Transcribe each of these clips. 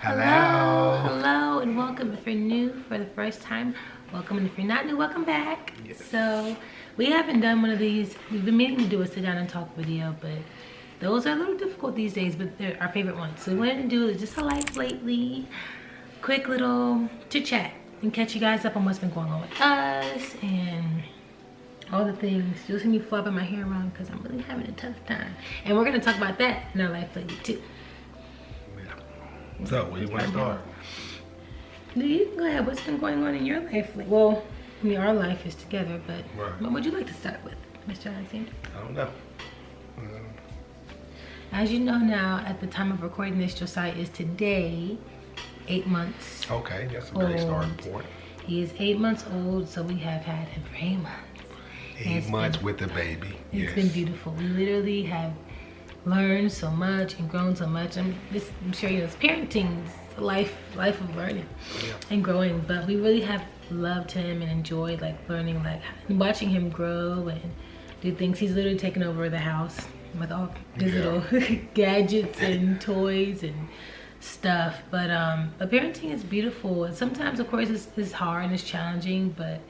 Hello, and welcome. If you're new for the first time, welcome, and if you're not new, welcome back. Yes. So we haven't done one of these. We've been meaning to do a sit down and talk video, but those are a little difficult these days, but they're our favorite ones. So we wanted to do just a life lately, quick little chit chat, and catch you guys up on what's been going on with us and all the things. You'll see me flopping my hair around because I'm really having a tough time, and we're gonna talk about that in our life lately too. So, where you want to start? You can go ahead. What's been going on in your life? Well, I mean, our life is together, but Right. what would you like to start with, Mr. Alexander? I don't know. As you know now, at the time of recording this, Josiah is today 8 months. Okay, that's a great starting point. He is 8 months old, so we have had him for 8 months. 8 months with the baby. It's been beautiful. We literally have learned so much and grown so much. I'm sure you know, it's parenting, it's a life of learning and growing. But we really have loved him and enjoyed like learning, like watching him grow and do things. He's literally taken over the house with all his little gadgets and toys and stuff. But parenting is beautiful. And sometimes, of course, it's hard and it's challenging, but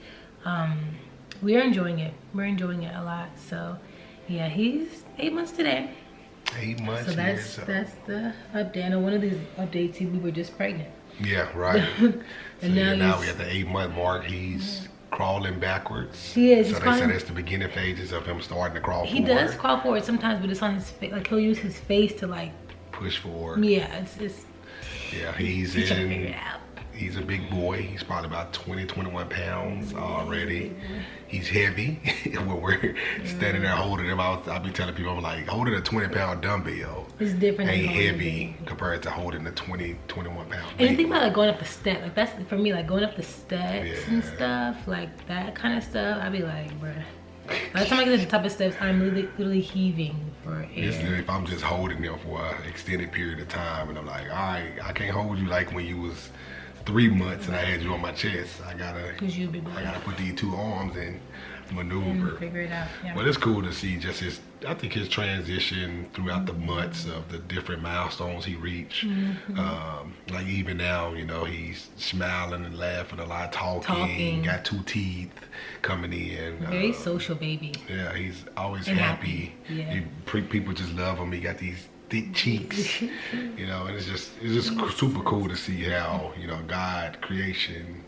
we are enjoying it. We're enjoying it a lot. So yeah, he's 8 months today. 8 months. So that's the update. And on one of these updates, we were just pregnant. Yeah, right. And so now he's we're at the 8 month mark. He's crawling backwards. He is. So they said that's the beginning phases of him starting to crawl forward. He does crawl forward sometimes, but it's on his face. Like he'll use his face to like push forward. Yeah, it's Yeah, he's trying to figure in. it out. He's a big boy. He's probably about 20, 21 pounds already. He's heavy. When we're standing there holding him out, I'll be telling people, I'm like, holding a 20-pound dumbbell It's different. ain't than heavy compared to holding a 20, 21 pound. And you think about like going up the step, like that's for me, like going up the steps and stuff, like that kind of stuff. I'd be like, bruh. By the time I get to the top of steps, I'm literally heaving for air. It's if I'm just holding them for an extended period of time, and I'm like, all right, I can't hold you like when you was 3 months and I had you on my chest. I gotta put these two arms in maneuver. And figure it out. Yeah. But it's cool to see just I think his transition throughout the months of the different milestones he reached. Like even now, you know, he's smiling and laughing a lot, talking. Got 2 teeth coming in. Very social baby. Yeah, he's always And happy. Yeah. People just love him. He got these thick cheeks, you know, and it's just super cool to see how, you know, God creation,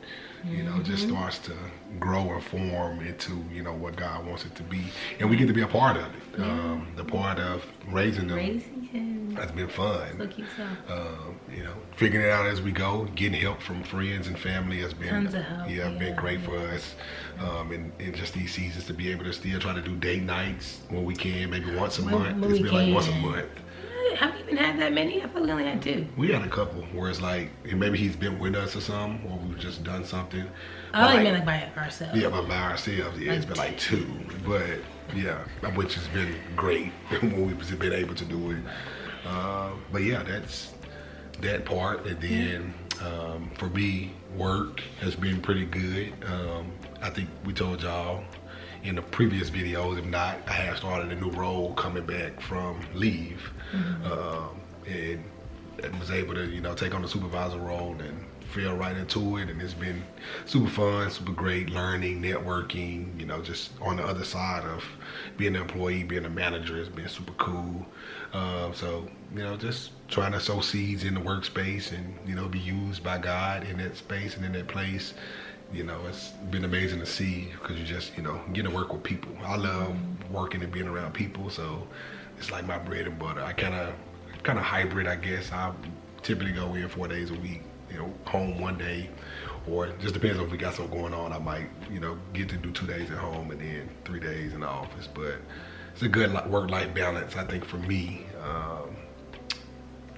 you know, just starts to grow and form into, you know, what God wants it to be, and we get to be a part of it. The part of raising him has been fun. So cute, you know, figuring it out as we go, getting help from friends and family has been tons of help. been great for us. In just these seasons to be able to still try to do date nights when we can, maybe once a month. It's been like once a month. Have we even had that many? I thought we only had 2. We had a couple where it's like maybe he's been with us or something, or we've just done something. I only meant like by ourselves. Yeah, but by ourselves, yeah, it's been like 2. But yeah, which has been great when we've been able to do it. But yeah, that's that part. And then for me, work has been pretty good. I think we told y'all in the previous videos, if not, I have started a new role coming back from leave. And was able to, you know, take on the supervisor role and fell right into it, and it's been super fun, super great, learning, networking, you know, just on the other side of being an employee, being a manager has been super cool. So, you know, just trying to sow seeds in the workspace and, you know, be used by God in that space and in that place. You know, it's been amazing to see because you just, you know, get to work with people. I love working and being around people, so it's like my bread and butter. I kind of hybrid, I guess. I typically go in 4 days a week, you know, home 1 day, or it just depends on if we got something going on. I might, you know, get to do 2 days at home and then 3 days in the office. But it's a good work-life balance, I think, for me,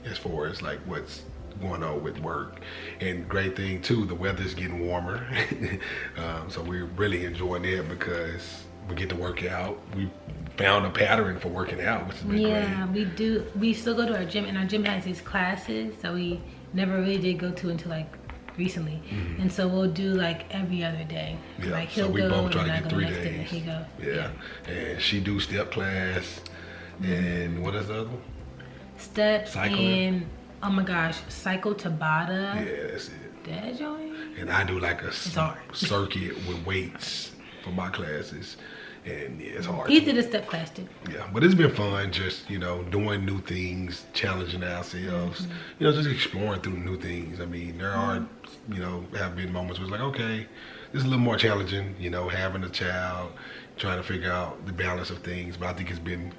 as far as like what's going on with work. And great thing too, the weather's getting warmer. So we're really enjoying it because we get to work out. We found a pattern for working out, which has been great. Yeah, we do. We still go to our gym, and our gym has these classes that we never really did go to until like recently. And so we'll do like every other day. Yeah, like so we both try to get 3 days. He go. Yeah, and she do step class, and what is the other one? Steps Cycling. and Oh my gosh, Psycho Tabata. Yeah, that's it. That joint? And I do like a hard. circuit with weights for my classes. And yeah, it's hard. He did a step class too. Yeah, but it's been fun just, doing new things, challenging ourselves, just exploring through new things. I mean, there are, have been moments where it's like, okay, this is a little more challenging, having a child, trying to figure out the balance of things. But I think it's been,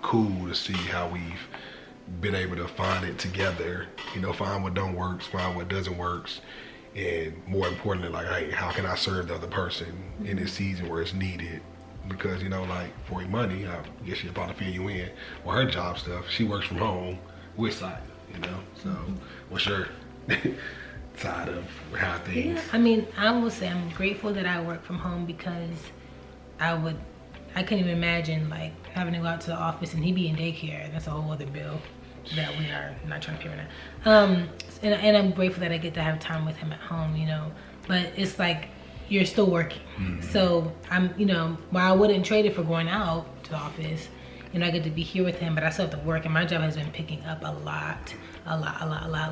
cool to see how we've been able to find it together, find what don't works, find what doesn't works. And more importantly, like, hey, how can I serve the other person in this season where it's needed? Because, like, for Imani, I guess she'll probably fill you in. Well, her job stuff, she works from home with side, So, what's your side of how things? Yeah, I mean, I will say I'm grateful that I work from home because I couldn't even imagine, like, having to go out to the office and he be in daycare. That's a whole other bill that we are not trying to pay right now. And I'm grateful that I get to have time with him at home, But it's like, you're still working. So I'm, while I wouldn't trade it for going out to the office, I get to be here with him, but I still have to work, and my job has been picking up a lot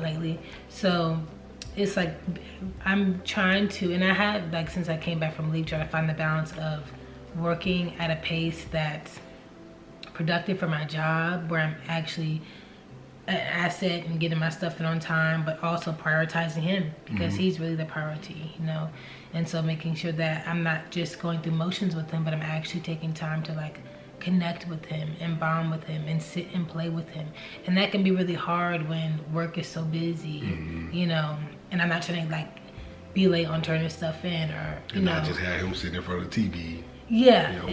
lately. So it's like, I'm trying to, and I have, like, since I came back from leave, trying to find the balance of working at a pace that's productive for my job, where I'm actually an asset and getting my stuff in on time, but also prioritizing him because he's really the priority, and so making sure that I'm not just going through motions with him, but I'm actually taking time to, like, connect with him and bond with him and sit and play with him. And that can be really hard when work is so busy, and I'm not trying to, like, be late on turning stuff in, or not just have him sitting in front of the TV,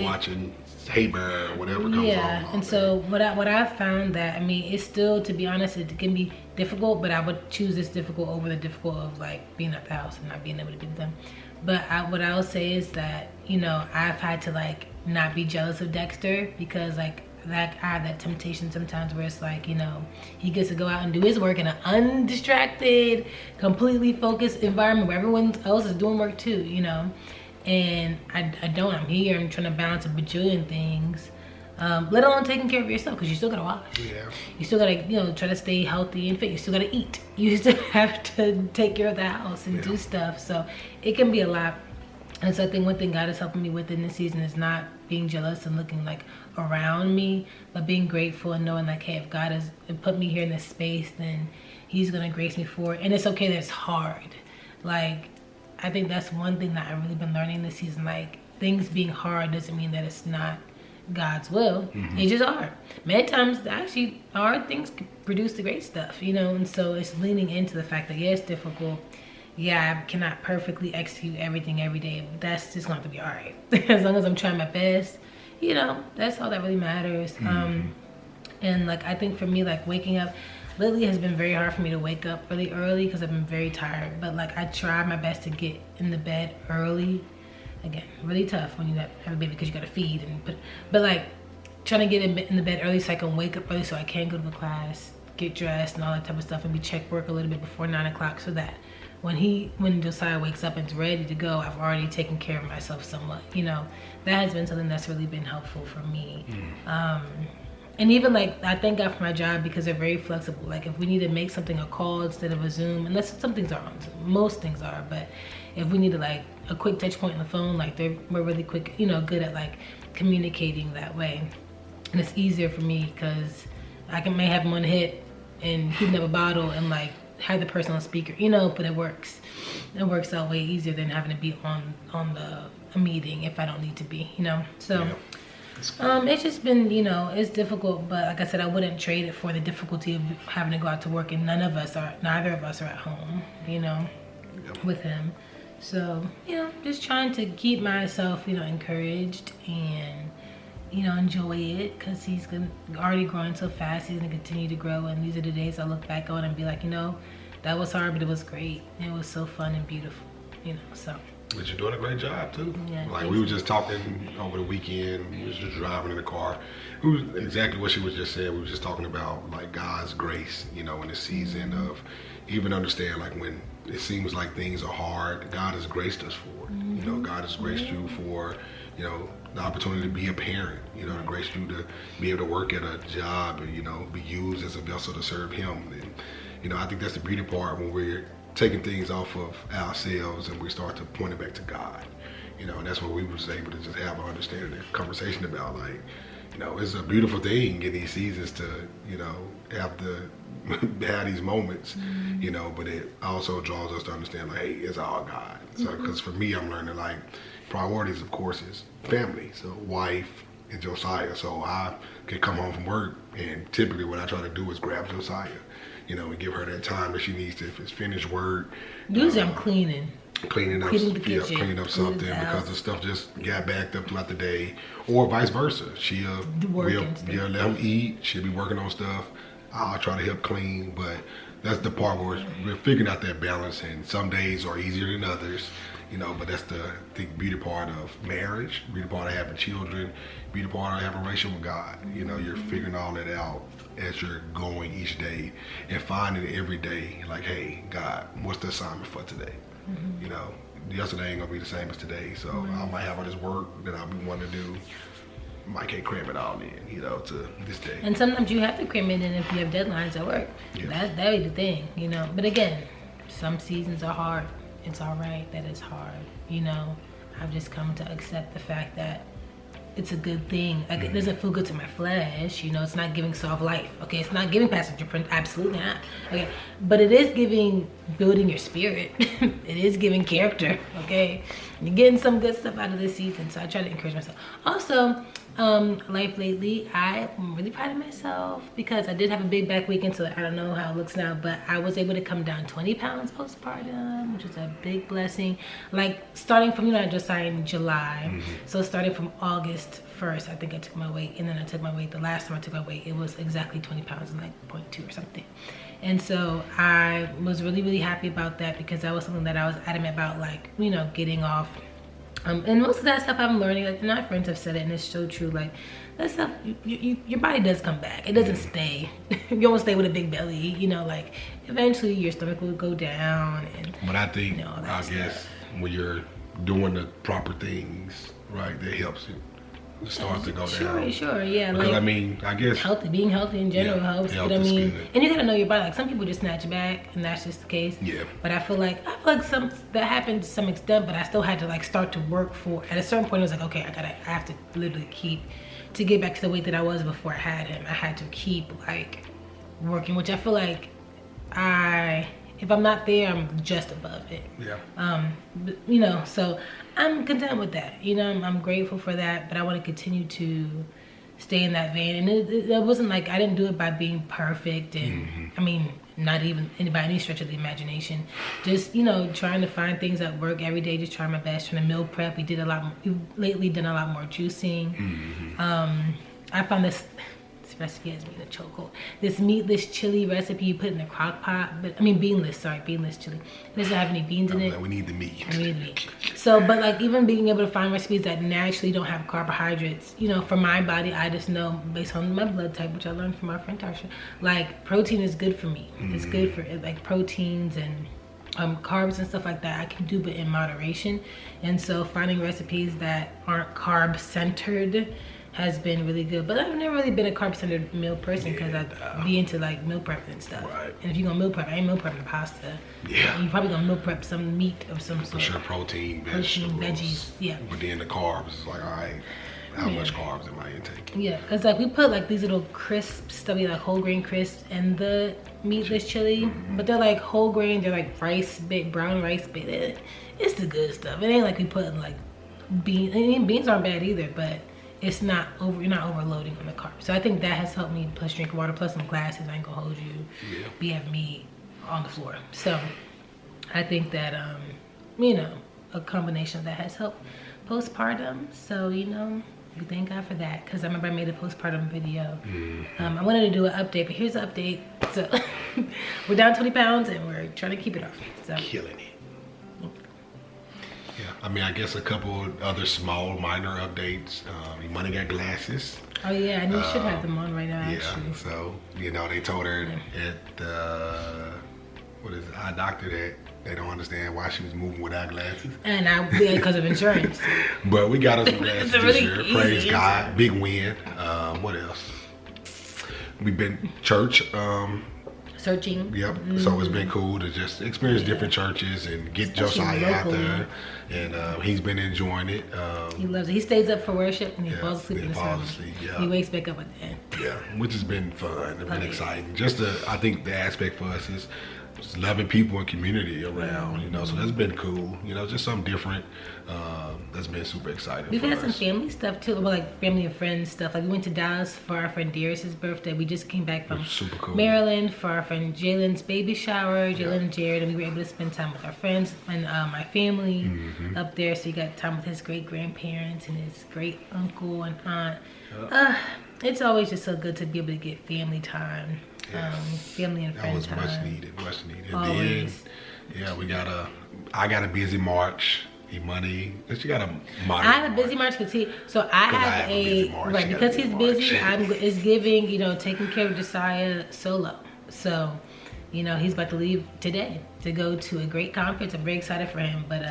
watching Hey Bear or whatever comes on. Yeah, and so what I've found that, I mean, it's still, to be honest, it can be difficult, but I would choose this difficult over the difficult of, like, being at the house and not being able to be with them. But what I'll say is that, I've had to, like, not be jealous of Dexter because, like, that I have that temptation sometimes where it's like, he gets to go out and do his work in an undistracted, completely focused environment where everyone else is doing work too, And I don't. I'm here. I'm trying to balance a bajillion things, let alone taking care of yourself, because you still gotta wash. Yeah. You still gotta, try to stay healthy and fit. You still gotta eat. You still have to take care of the house and do stuff. So it can be a lot. And so I think one thing God is helping me with in this season is not being jealous and looking, like, around me, but being grateful and knowing, like, hey, if God has put me here in this space, then He's gonna grace me for it. And it's okay that it's hard. Like, I think that's one thing that I've really been learning this season. Like, things being hard doesn't mean that it's not God's will. It's just hard. Many times, actually, hard things produce the great stuff, And so it's leaning into the fact that, yeah, it's difficult. Yeah, I cannot perfectly execute everything every day, but that's just going to be all right. As long as I'm trying my best, that's all that really matters. And, like, I think for me, like, waking up, lately has been very hard for me to wake up really early because I've been very tired. But, like, I try my best to get in the bed early. Again, really tough when you have a baby because you got to feed. But, like, trying to get in the bed early so I can wake up early so I can go to the class, get dressed and all that type of stuff, and be check work a little bit before 9 o'clock so that when Josiah wakes up and is ready to go, I've already taken care of myself somewhat. That has been something that's really been helpful for me. And even, like, I thank God for my job because they're very flexible. Like, if we need to make something a call instead of a Zoom, unless some things are on Zoom, most things are, but if we need to, like, a quick touch point on the phone, like, we're really quick, good at, like, communicating that way. And it's easier for me because I may have one hit and heating up a bottle and, like, have the person on speaker, but it works out way easier than having to be on a meeting if I don't need to be, so it's just been, it's difficult, but like I said, I wouldn't trade it for the difficulty of having to go out to work, and neither of us are at home, with him. So, just trying to keep myself, encouraged and, enjoy it, because he's already growing so fast. He's gonna continue to grow, and these are the days I look back on and be like, that was hard, but it was great. It was so fun and beautiful, so. But you're doing a great job too. Yeah, like, we were just talking over the weekend. We was just driving in the car. It was exactly what she was just saying. We were just talking about, like, God's grace, in this season of even understand, like, when it seems like things are hard, God has graced us for it. God has graced you for, the opportunity to be a parent, to grace you to be able to work at a job and, be used as a vessel to serve Him. And I think that's the beauty part when we're taking things off of ourselves and we start to point it back to God. And that's what we was able to just have an understanding and conversation about. Like, it's a beautiful thing in these seasons to, have these moments, but it also draws us to understand, like, hey, it's all God. So, because for me, I'm learning, like, priorities, of course, is family. So, wife and Josiah. So, I can come home from work, and typically what I try to do is grab Josiah, and give her that time that she needs to, if it's finished work. Usually I'm cleaning up, cleaning up something because the stuff just got backed up throughout the day, or vice versa. We'll let him eat. She'll be working on stuff. I'll try to help clean, but that's the part where we're figuring out that balance. And some days are easier than others, but that's the beauty part of marriage, beauty part of having children, beauty part of having a relationship with God. You're figuring all that out as you're going each day and finding every day, like, hey, God, what's the assignment for today? Yesterday ain't gonna be the same as today, so I might have all this work that I'll be wanting to do. I can't cram it all in, to this day. And sometimes you have to cram it in if you have deadlines at work. Yeah. That is the thing, But again, some seasons are hard. It's all right that it's hard, I've just come to accept the fact that it's a good thing. Like, it doesn't feel good to my flesh, it's not giving soft life. Okay, it's not giving passenger print, absolutely not. Okay, but it is building your spirit. It is giving character. Okay, you're getting some good stuff out of this season, so I try to encourage myself. Also, life lately, I'm really proud of myself because I did have a big back weekend, so I don't know how it looks now, but I was able to come down 20 pounds postpartum, which was a big blessing. Like, starting from, I just signed in July, so starting from August 1st, I think I took my weight, and then I took my weight. The last time I took my weight, it was exactly 20 pounds and like 0.2 or something. And so I was really, really happy about that because that was something that I was adamant about, like, getting off. And most of that stuff I'm learning, like, my friends have said it, and it's so true. Like, that stuff, your body does come back. It doesn't stay. You don't stay with a big belly, like, eventually your stomach will go down. But I think, I guess, when you're doing the proper things, right, that helps you start to go down. Sure, yeah. Because, like, I guess being healthy in general helps. But and you gotta know your body. Like, some people just snatch back, and that's just the case. Yeah. But I feel like some that happened to some extent. But I still had to, like, start to work for. At a certain point, I was like, okay, I have to literally to get back to the weight that I was before I had him. I had to keep, like, working, which I feel like if I'm not there, I'm just above it. Yeah. So I'm content with that. I'm grateful for that, but I want to continue to stay in that vein. And it wasn't like I didn't do it by being perfect, and I mean, not even by any stretch of the imagination. Just trying to find things that work every day. Just trying my best. Trying to meal prep. We've lately done a lot more juicing. I found this recipe has me in a chokehold. This meatless chili recipe you put in a crock pot, beanless chili. It doesn't have any beans in it. We need the meat. So, but like, even being able to find recipes that naturally don't have carbohydrates, for my body, I just know based on my blood type, which I learned from my friend Tarsha, like, protein is good for me. It's good for, like, proteins and carbs and stuff like that. I can do, but in moderation. And so finding recipes that aren't carb centered has been really good. But I've never really been a carb-centered meal person because I be into, like, meal prep and stuff. Right. And if you're gonna meal prep, I ain't meal prepping pasta. Yeah. And you're probably gonna meal prep some meat of some sort. For sure, protein, veggies. Yeah. But then the carbs is like, all right, how much carbs am I intaking? Yeah, because, like, we put, like, these little crisps, like whole grain crisps, in the meatless chili. But they're, like, whole grain. They're, like, brown rice bit. It's the good stuff. It ain't like we put, like, beans. And beans aren't bad either, but it's not you're not overloading on the carbs. So I think that has helped me, plus drink water, plus some glasses. I ain't gonna hold you. Yeah. We have meat on the floor. So I think that, a combination of that has helped postpartum. So, we thank God for that. Because I remember I made a postpartum video. I wanted to do an update, but here's the update. So we're down 20 pounds and we're trying to keep it off. So killing it. Yeah, I guess a couple other small, minor updates. Imani got glasses. Oh yeah, and you should have them on right now, actually. Yeah, so, they told her at the, eye doctor that they don't understand why she was moving without glasses. And because of insurance. But we got us some glasses this year. Praise God. Big win. What else? We've been church. searching. Yep. So it's been cool to just experience different churches and get Especially Josiah out locally. there, and he's been enjoying it. He loves it. He stays up for worship and he falls asleep in the falls service. asleep, yeah. He wakes back up at the end. Yeah, which has been fun. It's been Okay. exciting. I think the aspect for us is just loving people and community around, so that's been cool. Just something different. That's been super exciting We've for had us. some family stuff too, well, like family and friends stuff. Like we went to Dallas for our friend Darius's birthday. We just came back from Super cool. Maryland for our friend Jalen's baby shower, Jalen and Jared, and we were able to spend time with our friends and my family up there. So he got time with his great grandparents and his great uncle and aunt. It's always just so good to be able to get family time, family and That friend was time. much needed. And Always. then, I got a busy March. Imani, she got a moderate I have a busy March because I have a busy March. right She got because a busy he's busy. March. It's giving taking care of Josiah solo. So, he's about to leave today to go to a great conference. I'm very excited for him, but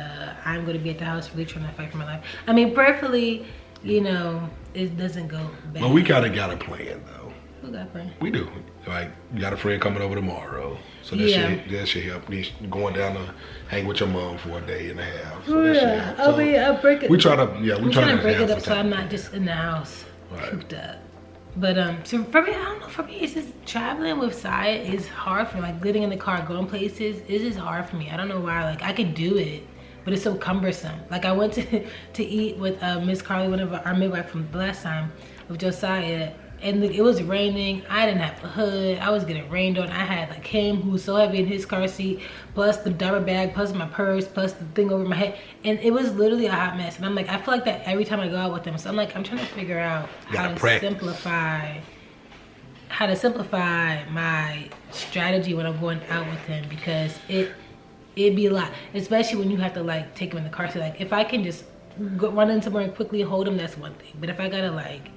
I'm going to be at the house really trying to fight for my life. I mean, prayerfully, it doesn't go bad. But we kind of got a plan though. Who got friend? We do. Like, you got a friend coming over tomorrow. So that should help. He's going down to hang with your mom for a day and a half. So that should help. So I'll break it. we try to break have it up some so I'm time. not just in the house Right. cooped up. But so for me, I don't know. For me, it's just traveling with Saya is hard for me. Like getting in the car, going places, it's just hard for me. I don't know why. Like I could do it, but it's so cumbersome. Like I went to eat with Miss Carly, one of our midwife from the last time, with Josiah. And it was raining. I didn't have a hood. I was getting rained on. I had like him who was so heavy in his car seat, plus the diaper bag, plus my purse, plus the thing over my head. And it was literally a hot mess. And I'm like, I feel like that every time I go out with him. So I'm like, I'm trying to figure out how to simplify my strategy when I'm going out with him, because it'd be a lot, especially when you have to like take him in the car seat. Like if I can just run in somewhere and quickly hold him, that's one thing. But if I gotta like,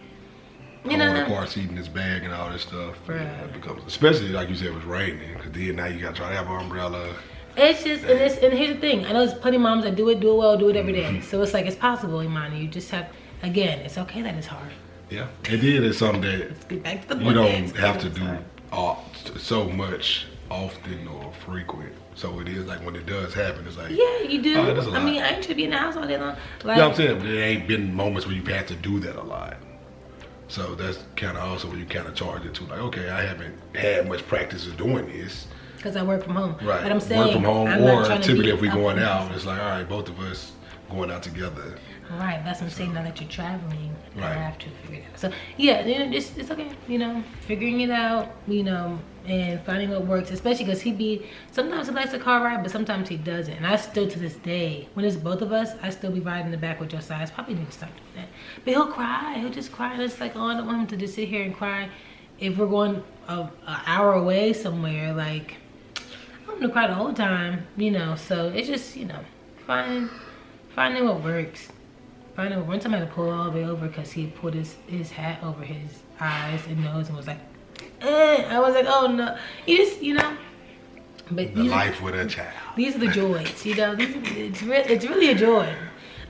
the car seat in his bag and all this stuff. It becomes, especially like you said, it was raining. Because then now you got to try to have an umbrella. It's just, and here's the thing. I know there's plenty of moms that do it well, do it every day. So it's like, it's possible, Imani. You just have, again, it's okay that it's hard. Yeah. And then it's something that Let's get back to the you don't point. have to do so much often or frequent. So it is like when it does happen, it's like, Yeah, you do. Oh, that's a lot. I mean, I ain't should be in the house all day long. Like, you know what I'm saying? But there ain't been moments where you've had to do that a lot. So that's kind of also where you kind of charge it to, like, okay, I haven't had much practice of doing this. because I work from home. Right. But I'm saying, work from home, I'm or not trying to typically be if we're up going in- out, it's like, all right, both of us going out together. Right, that's what I'm saying. Now that you're traveling, Right. I have to figure it out. So yeah, it's okay. Figuring it out. And finding what works. Especially because sometimes he likes the car ride, but sometimes he doesn't. And I still to this day, when it's both of us, I still be riding in the back with Josiah. I probably need to start doing that. But he'll cry. He'll just cry. And it's like, oh, I don't want him to just sit here and cry. If we're going an hour away somewhere, like I want him to cry the whole time. So it's just finding what works. One time I had to pull all the way over because he put his hat over his eyes and nose and was like, I was like, oh no. But The life with a child. these are the joys, it's really a joy.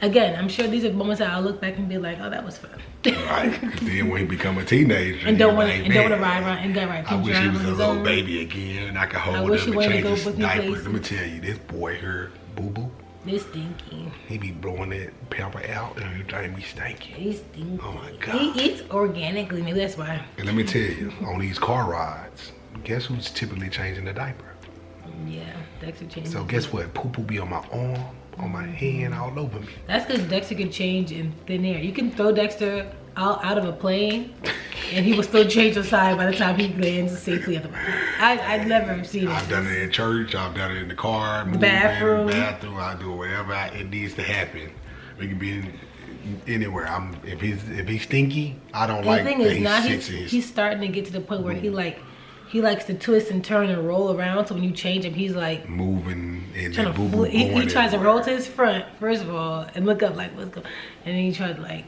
Again, I'm sure these are moments that I'll look back and be like, oh, that was fun. Right. 'Cause then when he become a teenager, And don't want like, to ride man, around and get right. I wish he was a little baby again and I could hold wish him he and wanted to change go his with me diapers. places. Let me tell you, this boy here, boo boo, This stinky. he be blowing that pamper out and everything be stinking. He's stinky. Oh my God. He eats organically. Maybe that's why. And let me tell you, on these car rides, guess who's typically changing the diaper? Yeah, Dexter changed. So guess what? Poo poo be on my arm, on my hand, all over me. That's because Dexter can change in thin air. You can throw Dexter out of a plane, and he will still change the side by the time he lands safely at the bottom. I've never seen it. I've done it in church, I've done it in the car, moving, bathroom. I do whatever it needs to happen. We can be anywhere. If he's stinky, I don't And like the thing that is, he now sits in his. he's starting to get to the point where he likes to twist and turn and roll around. So when you change him, he's like moving and trying that to boo boo he tries to roll to his front first of all and look up like what's going, and then he tries to like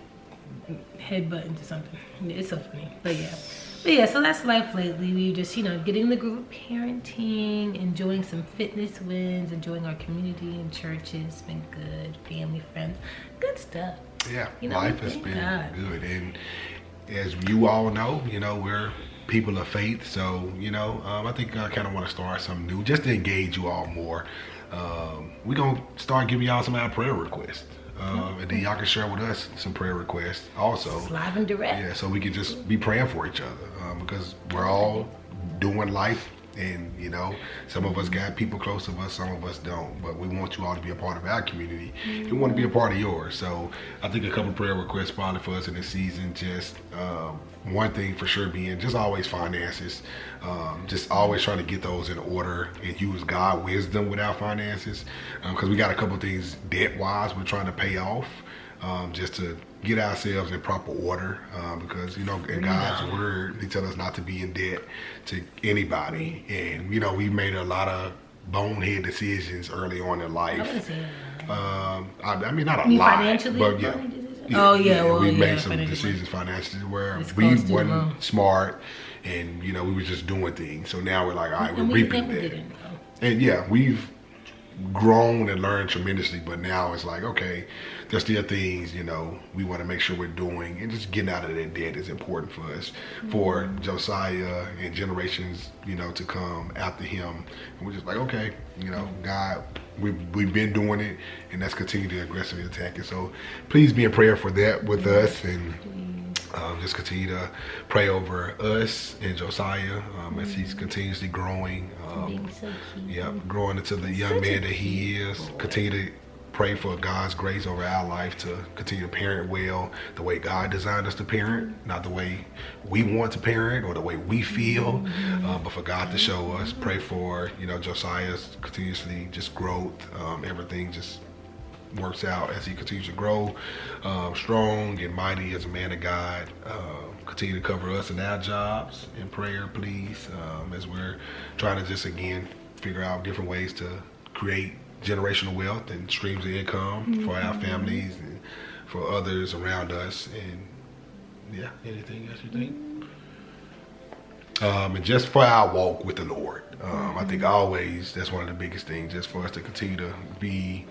headbutt into something. It's so funny, but yeah. So that's life lately. We just getting in the groove of parenting, enjoying some fitness wins, enjoying our community and churches. It's been good, family, friends, good stuff. Yeah, You know, life has thank been God. good, and as you all know, we're people of faith. So, I think I kind of want to start something new just to engage you all more. We're going to start giving y'all some of our prayer requests. And then y'all can share with us some prayer requests also. Live and direct. Yeah, so we can just be praying for each other because we're all doing life. And, some of us got people close to us, some of us don't. But we want you all to be a part of our community. We want to be a part of yours. So I think a couple prayer requests probably for us in this season. Just one thing for sure being just always finances. Just always trying to get those in order and use God wisdom with our finances. Because we got a couple things debt-wise we're trying to pay off. Just to get ourselves in proper order, because in God's word, He tells us not to be in debt to anybody, and we made a lot of bonehead decisions early on in life. I mean, not a lot, but we made some decisions financially where we wasn't smart, and we were just doing things. So now we're like, all right, we're reaping that, and we've grown and learned tremendously, but now it's like, okay, there's still things we want to make sure we're doing, and just getting out of that debt is important for us, for Josiah and generations to come after him. And we're just like, okay, God, we've been doing it, and let's continue to aggressively attack it. So please be in prayer for that with us, and just continue to pray over us and Josiah as he's continuously growing. Growing into the young man that he is. Continue to pray for God's grace over our life to continue to parent well, the way God designed us to parent, not the way we want to parent or the way we feel, but for God to show us. Pray for Josiah's continuously just growth. Everything just works out as he continues to grow strong and mighty as a man of God. Continue to cover us in our jobs in prayer, please, as we're trying to just again figure out different ways to create generational wealth and streams of income for our families and for others around us. And anything else you think? And just for our walk with the Lord, I think always that's one of the biggest things, just for us to continue to be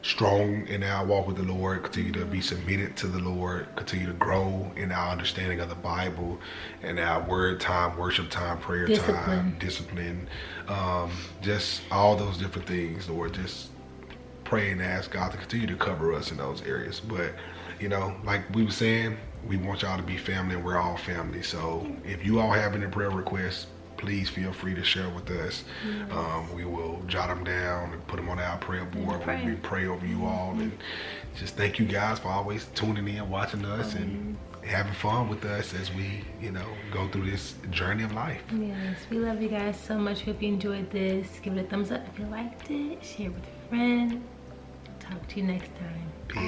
strong in our walk with the Lord, continue to be submitted to the Lord, continue to grow in our understanding of the Bible and our word time, worship time, prayer time, discipline, just all those different things, Lord. Just pray and ask God to continue to cover us in those areas. But like we were saying, we want y'all to be family, and we're all family. So if you all have any prayer requests, please feel free to share with us. We will jot them down and put them on our prayer board. We pray over you all, and just thank you guys for always tuning in, watching us, and having fun with us as we, go through this journey of life. Yes, we love you guys so much. Hope you enjoyed this. Give it a thumbs up if you liked it. Share with a friend. Talk to you next time. Peace.